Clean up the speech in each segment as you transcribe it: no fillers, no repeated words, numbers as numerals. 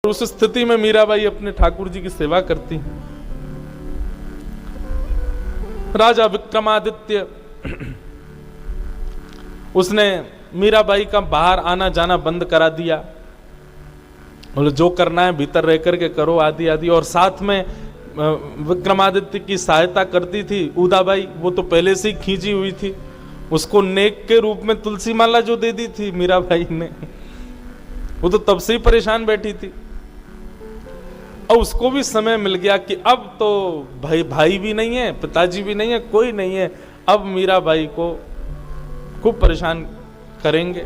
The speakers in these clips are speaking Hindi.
उस स्थिति में मीराबाई अपने ठाकुर जी की सेवा करती। राजा विक्रमादित्य उसने मीराबाई का बाहर आना जाना बंद करा दिया, बोले जो करना है भीतर रह करके करो आदि आदि। और साथ में विक्रमादित्य की सहायता करती थी उदाबाई, वो तो पहले से ही खींची हुई थी, उसको नेक के रूप में तुलसी माला जो दे दी थी मीराबाई ने, वो तो तब से ही परेशान बैठी थी। और उसको भी समय मिल गया कि अब तो भाई भी नहीं है, पिताजी भी नहीं है, कोई नहीं है, अब मीराबाई को खूब परेशान करेंगे।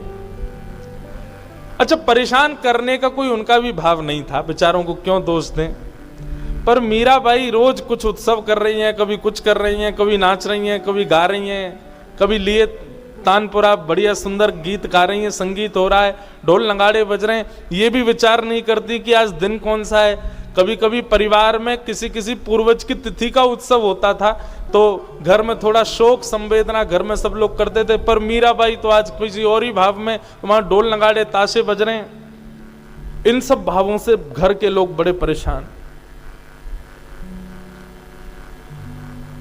अच्छा, परेशान करने का कोई उनका भी भाव नहीं था, बेचारों को क्यों दोष दें। पर मीराबाई रोज कुछ उत्सव कर रही हैं, कभी कुछ कर रही हैं, कभी नाच रही हैं, कभी गा रही हैं, कभी लिए तानपुरा बढ़िया सुंदर गीत गा रही हैं, संगीत हो रहा है, ढोल नगाड़े बज रहे हैं, ये भी विचार नहीं करती कि आज दिन कौन सा है। कभी कभी परिवार में किसी किसी पूर्वज की तिथि का उत्सव होता था तो घर में थोड़ा शोक संवेदना घर में सब लोग करते थे, पर मीराबाई तो आज किसी और ही भाव में, वहां ढोल नगाड़े ताशे बज रहे हैं। इन सब भावों से घर के लोग बड़े परेशान।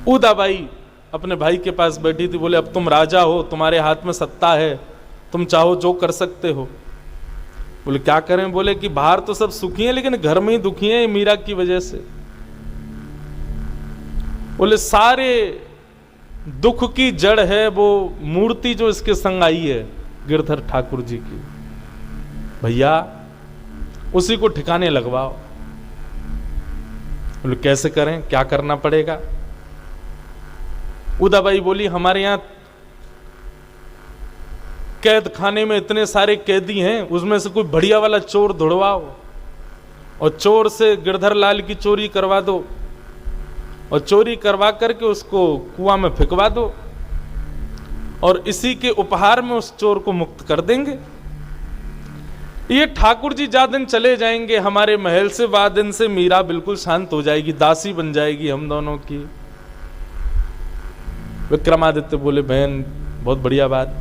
उदाबाई अपने भाई के पास बैठी थी, बोले अब तुम राजा हो, तुम्हारे हाथ में सत्ता है, तुम चाहो जो कर सकते हो। बोले क्या करें? बोले कि बाहर तो सब सुखी हैं लेकिन घर में ही दुखी हैं मीरा की वजह से। बोले सारे दुख की जड़ है वो मूर्ति जो इसके संग आई है गिरधर ठाकुर जी की, भैया उसी को ठिकाने लगवाओ। बोले कैसे करें, क्या करना पड़ेगा? उदाबाई बोली हमारे यहां कैद खाने में इतने सारे कैदी हैं, उसमें से कोई बढ़िया वाला चोर ढूंढवाओ और चोर से गिरधर लाल की चोरी करवा दो और चोरी करवा करके उसको कुआं में फेंकवा दो और इसी के उपहार में उस चोर को मुक्त कर देंगे। ये ठाकुर जी जा दिन चले जाएंगे हमारे महल से, बाद दिन से मीरा बिल्कुल शांत हो जाएगी, दासी बन जाएगी हम दोनों की। विक्रमादित्य बोले बहन बहुत बढ़िया बात।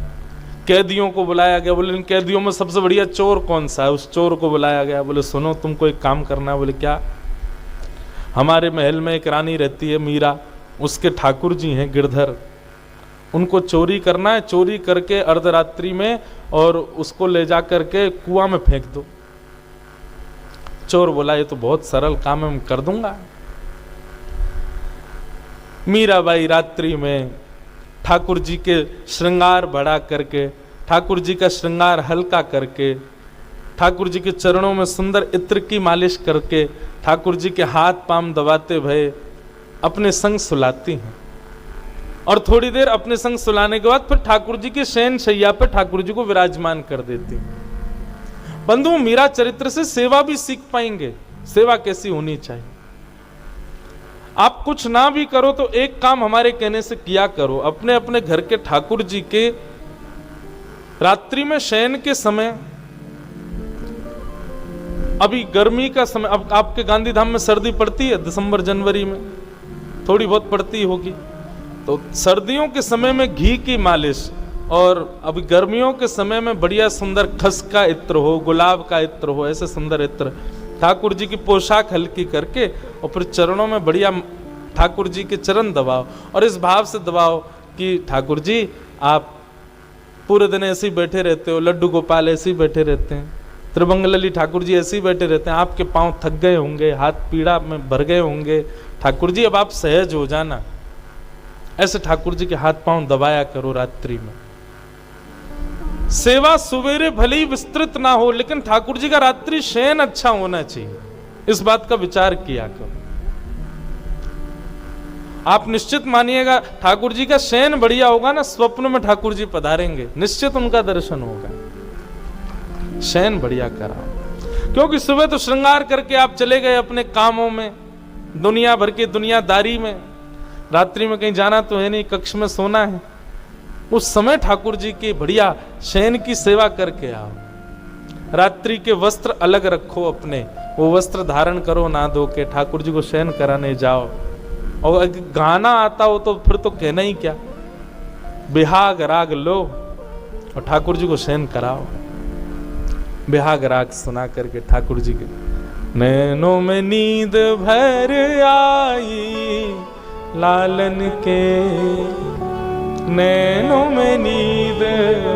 कैदियों को बुलाया गया, बोले इन कैदियों में सबसे बढ़िया चोर कौन सा है? उस चोर को बुलाया गया। बोले सुनो तुमको एक काम करना है। बोले क्या? हमारे महल में एक रानी रहती है मीरा, उसके ठाकुर जी हैं गिरधर, उनको चोरी करना है, चोरी करके अर्धरात्रि में और उसको ले जा करके कुआं में फेंक दो। चोर बोला ये तो बहुत सरल काम है, मैं कर दूंगा। मीराबाई रात्रि में ठाकुर जी के श्रृंगार बढ़ा करके, ठाकुर जी का श्रृंगार हल्का करके, ठाकुर जी के चरणों में सुंदर इत्र की मालिश करके, ठाकुर जी के हाथ पांव दबाते भये अपने संग सुलाती हैं। और थोड़ी देर अपने संग सुलाने के बाद फिर ठाकुर जी के शयन शैया पर ठाकुर जी को विराजमान कर देती हैं। बंधु मीरा चरित्र से सेवा भी सीख पाएंगे, सेवा कैसी होनी चाहिए। आप कुछ ना भी करो तो एक काम हमारे कहने से किया करो, अपने अपने घर के ठाकुर जी के रात्रि में शयन के समय, अभी गर्मी का समय, अब आपके गांधीधाम में सर्दी पड़ती है दिसंबर जनवरी में, थोड़ी बहुत पड़ती होगी, तो सर्दियों के समय में घी की मालिश और अभी गर्मियों के समय में बढ़िया सुंदर खस का इत्र हो, गुलाब का इत्र हो, ऐसे सुंदर इत्र ठाकुर जी की पोशाक हल्की करके और फिर चरणों में बढ़िया ठाकुर जी के चरण दबाओ और इस भाव से दबाओ कि ठाकुर जी आप पूरे दिन ऐसे ही बैठे रहते हो, लड्डू गोपाल ऐसे ही बैठे रहते हैं, त्रिभंगलली ठाकुर जी ऐसे ही बैठे रहते हैं, आपके पांव थक गए होंगे, हाथ पीड़ा में भर गए होंगे, ठाकुर जी अब आप सहज हो जाना। ऐसे ठाकुर जी के हाथ पांव दबाया करो रात्रि में। सेवा सवेरे भले ही विस्तृत ना हो लेकिन ठाकुर जी का रात्रि शयन अच्छा होना चाहिए, इस बात का विचार किया करो। आप निश्चित मानिएगा ठाकुर जी का शयन बढ़िया होगा ना, स्वप्न में ठाकुर जी पधारेंगे, निश्चित उनका दर्शन होगा। शयन बढ़िया कराओ, क्योंकि सुबह तो श्रृंगार करके आप चले गए अपने कामों में, दुनिया भर की दुनियादारी में, रात्रि में कहीं जाना तो है नहीं, कक्ष में सोना है। उस समय ठाकुर जी की बढ़िया शयन की सेवा करके आओ। रात्रि के वस्त्र अलग रखो अपने, वो वस्त्र धारण करो ना धो के, ठाकुर जी को शयन कराने जाओ। और गाना आता हो तो फिर तो कहना ही क्या, बिहाग राग लो और ठाकुर जी को शयन कराओ। बिहाग राग सुना करके ठाकुर जी के नैनों में नींद भर आई लालन के, नैनों में नींद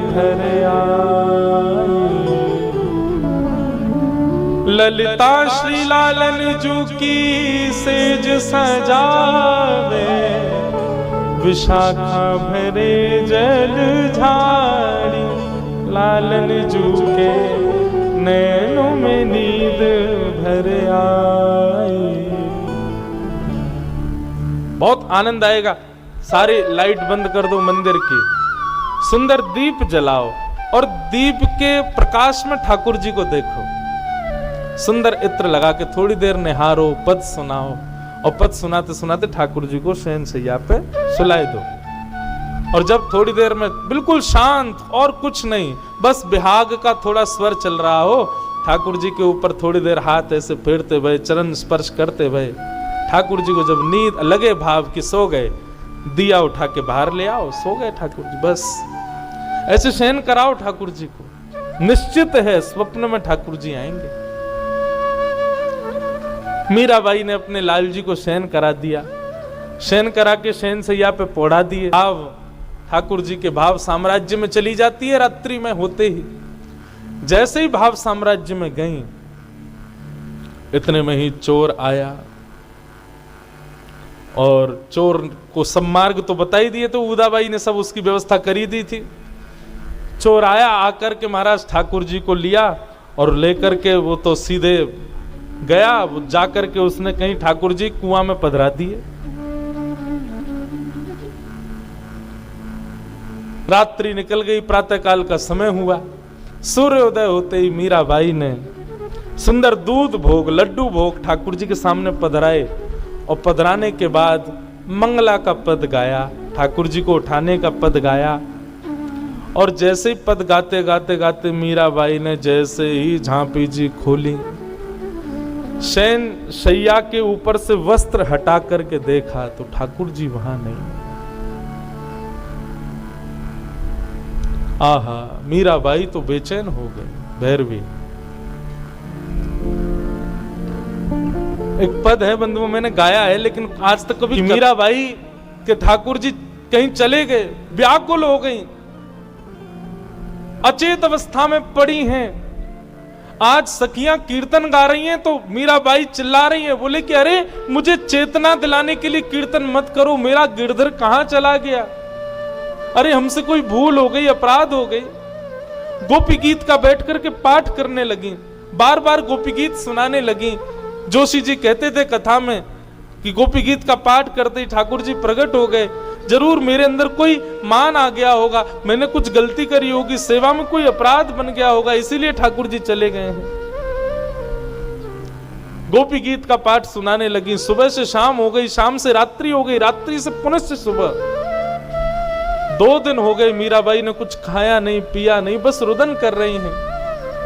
भर आई। ललिता श्री लालन जू की सेज सजावे, विशाखा भरे जल झाड़ी लालन जू के, नैनों में नींद भर आई। बहुत आनंद आएगा। सारे लाइट बंद कर दो मंदिर की, सुंदर दीप जलाओ और दीप के प्रकाश में ठाकुर जी को देखो। सुंदर इत्र लगा के थोड़ी देर निहारो, पद सुनाओ और पद सुनाते सुनाते ठाकुर जी को शयनशैया पे सुलाए दो। और जब थोड़ी देर में बिल्कुल शांत और कुछ नहीं, बस बिहाग का थोड़ा स्वर चल रहा हो, ठाकुर जी के ऊपर थोड़ी देर हाथ ऐसे फेरते हुए, चरण स्पर्श करते हुए, ठाकुर जी को जब नींद लगे भाव की सो गए, दिया उठा के बाहर ले आओ, सो गए ठाकुर जी। बस ऐसे शयन कराओ ठाकुर जी को, निश्चित है स्वप्न में ठाकुर जी आएंगे। मीराबाई ने अपने लाल जी को शयन करा दिया, शयन करा के शयनशैया पे पौड़ा दिए। भाव ठाकुर जी के भाव साम्राज्य में चली जाती है। रात्रि में होते ही जैसे ही भाव साम्राज्य में गई, इतने में ही चोर आया और चोर को सब मार्ग तो बता ही दिए, तो उदाबाई ने सब उसकी व्यवस्था करी दी थी। चोर आया, आकर के महाराज ठाकुर जी को लिया और लेकर के वो तो सीधे गया, वो जाकर के उसने कहीं ठाकुर जी कुआं में पधरा दिए। रात्रि निकल गई, प्रातःकाल का समय हुआ। सूर्योदय होते ही मीराबाई ने सुंदर दूध भोग, लड्डू भोग ठाकुर जी के सामने पधराए और पधराने के बाद मंगला का पद गाया, ठाकुर जी को उठाने का पद गाया। और जैसे ही पद गाते गाते गाते मीराबाई ने जैसे ही झांपी जी खोली, शयन शैया के ऊपर से वस्त्र हटा करके देखा तो ठाकुर जी वहां नहीं। आहा, मीराबाई तो बेचैन हो गई। भैरवी एक पद है बंधुओं, मैंने गाया है, लेकिन आज तक कभी मीराबाई के ठाकुर जी कहीं चले गए, व्याकुल हो गई, अचेत अवस्था में पड़ी हैं। आज सखियां कीर्तन गा रही हैं तो मीराबाई चिल्ला रही हैं, बोले कि अरे मुझे चेतना दिलाने के लिए कीर्तन मत करो, मेरा गिरधर कहां चला गया, अरे हमसे कोई भूल हो गई, अपराध हो गई। गोपी गीत का बैठ करके पाठ करने लगी, बार बार गोपी गीत सुनाने लगी। जोशी जी कहते थे कथा में कि गोपी गीत का पाठ करते ही ठाकुर जी प्रकट हो गए। जरूर मेरे अंदर कोई मान आ गया होगा, मैंने कुछ गलती करी होगी, सेवा में कोई अपराध बन गया होगा, इसीलिए ठाकुर जी चले गए हैं। गोपी गीत का पाठ सुनाने लगी। सुबह से शाम हो गई, शाम से रात्रि हो गई, रात्रि से पुनः से सुबह। 2 दिन हो गए, मीराबाई ने कुछ खाया नहीं पिया नहीं, बस रुदन कर रही हैं,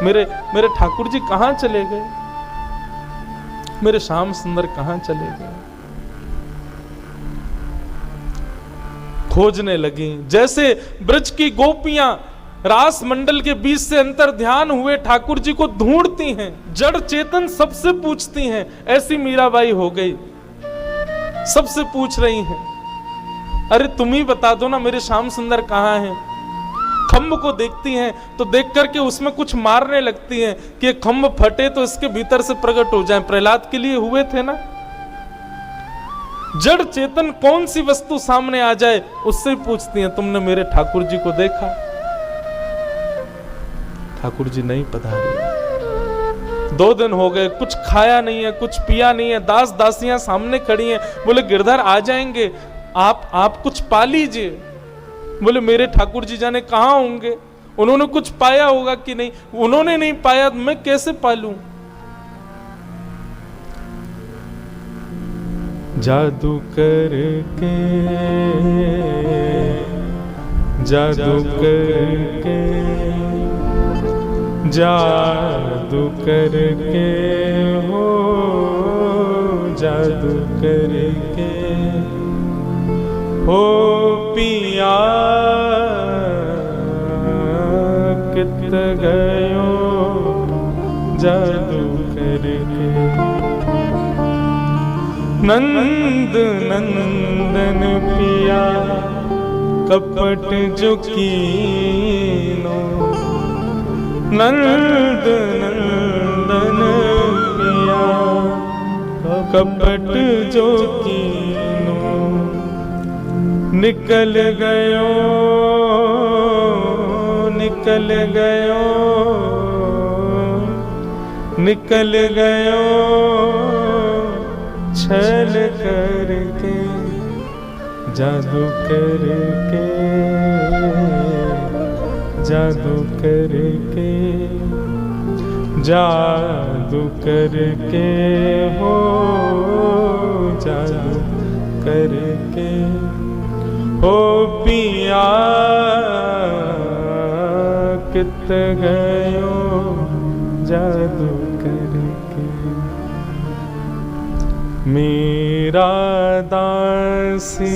मेरे ठाकुर जी कहां चले गए, मेरे श्याम सुंदर कहां चले गए। खोजने लगी, जैसे ब्रज की गोपियां रास मंडल के बीच से अंतर ध्यान हुए ठाकुर जी को ढूंढती हैं, जड़ चेतन सबसे पूछती हैं, ऐसी मीराबाई हो गई। सबसे पूछ रही हैं, अरे तुम ही बता दो ना मेरे श्याम सुंदर कहां हैं। खम्भ को देखती हैं तो देख करके उसमें कुछ मारने लगती हैं कि खम्भ फटे तो इसके भीतर से प्रकट हो जाए। प्रहलाद के लिए हुए थे ना। जड़ चेतन कौन सी वस्तु सामने आ जाए उससे पूछती हैं, तुमने मेरे ठाकुर जी को देखा? ठाकुर जी नहीं पधारे। 2 दिन हो गए, कुछ खाया नहीं है, कुछ पिया नहीं है, दास दासियां सामने खड़ी हैं, बोले गिरधर आ जाएंगे, आप कुछ पा लीजिए। बोले मेरे ठाकुर जी जाने कहां होंगे, उन्होंने कुछ पाया होगा कि नहीं, उन्होंने नहीं पाया मैं कैसे पालूं। जादू करके जादू करके जादू करके हो जादू करके हो पिया कित गयो जादू करके। नंद नंदन पिया कपट जो कीनो, नंद नंदन पिया कपट जो कीनो, निकल गयो निकल गयो निकल गयो छल करके जादू करके जादू करके जादू करके हो जादू करके हो पिया कित गयो जादू करके। मेरा दासी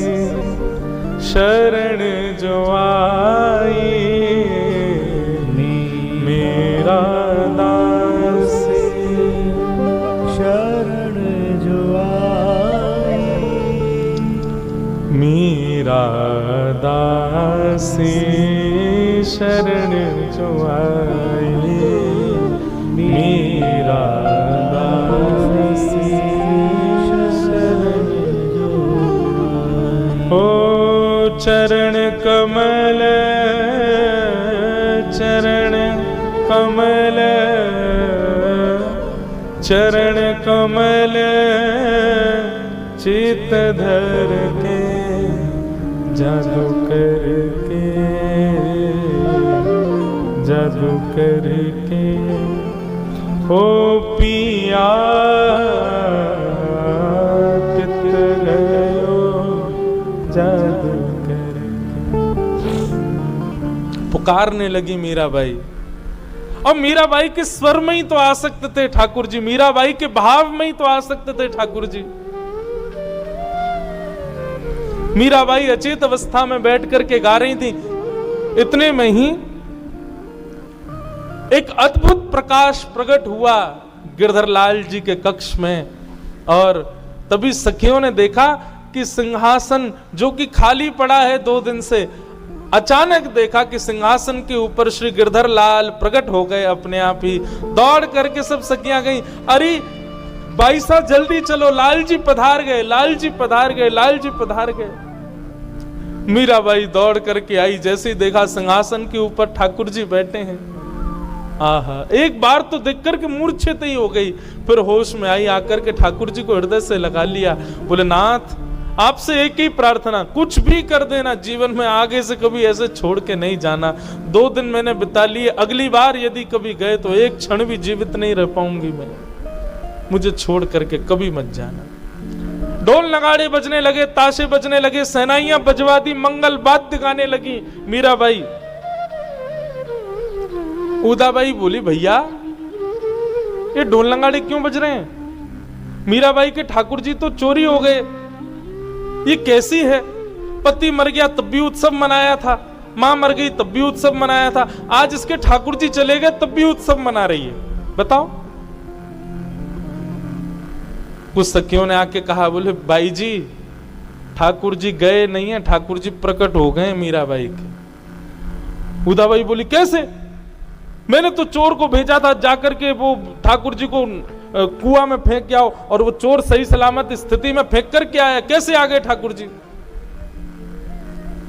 शरण जो आई, मेरा दासी शरण जो आई, मेरा दासी शरण जो आई, मेरा दासी शरण जो आई। ओ चरण कमल चरण कमल चरण कमल चित धर के जादू करके जादू करके हो पिया कित गयो जादू करके। पुकारने लगी मीराबाई, और मीराबाई के स्वर में ही तो आसक्त थे ठाकुर जी, मीराबाई के भाव में ही तो आसक्त थे ठाकुर जी। मीराबाई अचेत अवस्था में बैठ करके गा रही थी। इतने में ही एक अद्भुत प्रकाश प्रकट हुआ गिरधर लाल जी के कक्ष में, और तभी सखियों ने देखा कि सिंहासन जो कि खाली पड़ा है 2 दिन से, अचानक देखा कि सिंहासन के ऊपर श्री गिरधर लाल प्रकट हो गए अपने आप ही। दौड़ करके सब सखियां गई, अरे भाई साहब जल्दी चलो, लाल जी पधार गए, लाल जी पधार गए, लाल जी पधार गए। मीराबाई दौड़ करके आई, जैसे ही देखा सिंहासन के ऊपर ठाकुर जी बैठे हैं, आहा, एक बार तो देख करके मूर्छित ही हो गई, फिर होश में आई, आकर के ठाकुर जी को हृदय से लगा लिया। बोले नाथ, आपसे एक ही प्रार्थना, कुछ भी कर देना, जीवन में आगे से कभी ऐसे छोड़ के नहीं जाना। 2 दिन मैंने बिता लिए, अगली बार यदि कभी गए तो एक क्षण भी जीवित नहीं रह पाऊंगी मैं, मुझे छोड़ करके कभी मत जाना। ढोल नगाड़े बजने लगे, ताशे बजने लगे, सेनाइयां बजवा दी, मंगल वाद्य गाने लगी मीराबाई। उदाबाई बोली, भैया ये ढोल नगाड़े क्यों बज रहे हैं? मीराबाई के ठाकुर जी तो चोरी हो गए, ये कैसी है? पति मर गया तब भी उत्सव मनाया था, मां मर गई तब भी उत्सव मनाया था, आज इसके ठाकुर जी चले गए तब भी उत्सव मना रही है, बताओ। कुछ सखियों ने आके कहा, बोले बाई जी ठाकुर जी गए नहीं है, ठाकुर जी प्रकट हो गए मीराबाई के। उदाबाई बोली, कैसे? मैंने तो चोर को भेजा था जाकर के वो ठाकुर जी को कुआं में फेंक के आओ, और वो चोर सही सलामत स्थिति में फेंक करके आया, कैसे आ गए ठाकुर जी?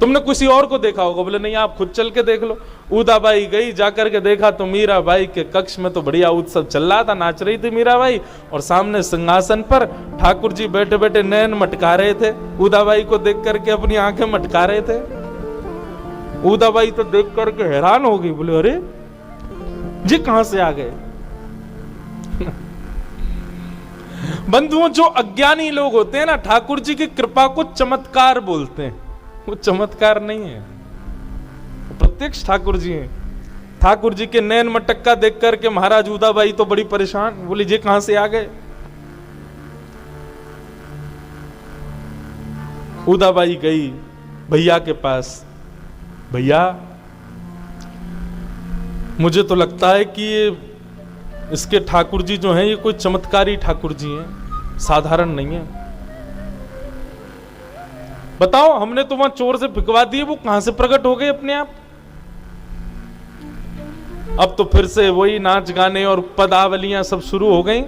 तुमने किसी और को देखा होगा। बोले नहीं, आप खुद चल के देख लो। उदाबाई गई, जाकर के देखा तो मीराबाई के कक्ष में तो बढ़िया उत्सव चल रहा था, नाच रही थी मीराबाई, और सामने सिंहासन पर ठाकुर जी बैठे बैठे नैन मटका रहे थे, उदाबाई को देख करके अपनी आंखें मटका रहे थे। उदाबाई तो देख करके हैरान हो गई, बोले अरे जी कहां से आ गए? बंधुओं, जो अज्ञानी लोग होते हैं ना, ठाकुर जी की कृपा को चमत्कार बोलते हैं। वो चमत्कार नहीं है, प्रत्यक्ष ठाकुर जी हैं। ठाकुर जी के नैन मटक्का देख करके महाराज उदाबाई तो बड़ी परेशान, बोली जी कहां से आ गए? उदाबाई गई भैया के पास, भैया मुझे तो लगता है कि ये इसके ठाकुर जी जो हैं ये कोई चमत्कारी ठाकुर जी हैं, साधारण नहीं है। बताओ, हमने तो वहां चोर से फिकवा दिए, वो कहां से प्रकट हो गए अपने आप। अब तो फिर से वही नाच गाने और पदावलियां सब शुरू हो गई।